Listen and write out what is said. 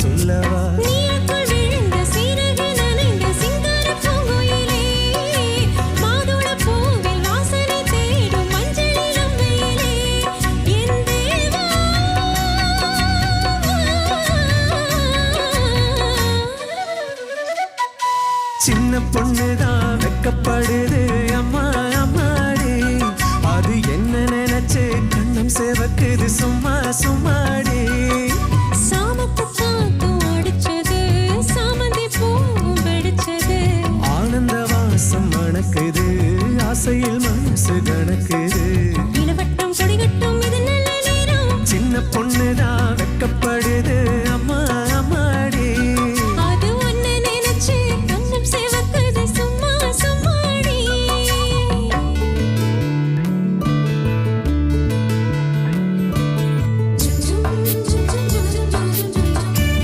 சொல்லவா சின்ன பொண்ணுதான் வெக்கப்படுது அம்மா அம்மாடி அது என்ன நினைச்சு கண்ணம் சேவக்குது சும்மா சும்மாடி சாமத்து காத்தும் அடிச்சது சாமந்தி பூவும் வெடிச்சது ஆனந்த வாசம் மணக்குது ஆசையில் மனசு கணக்கு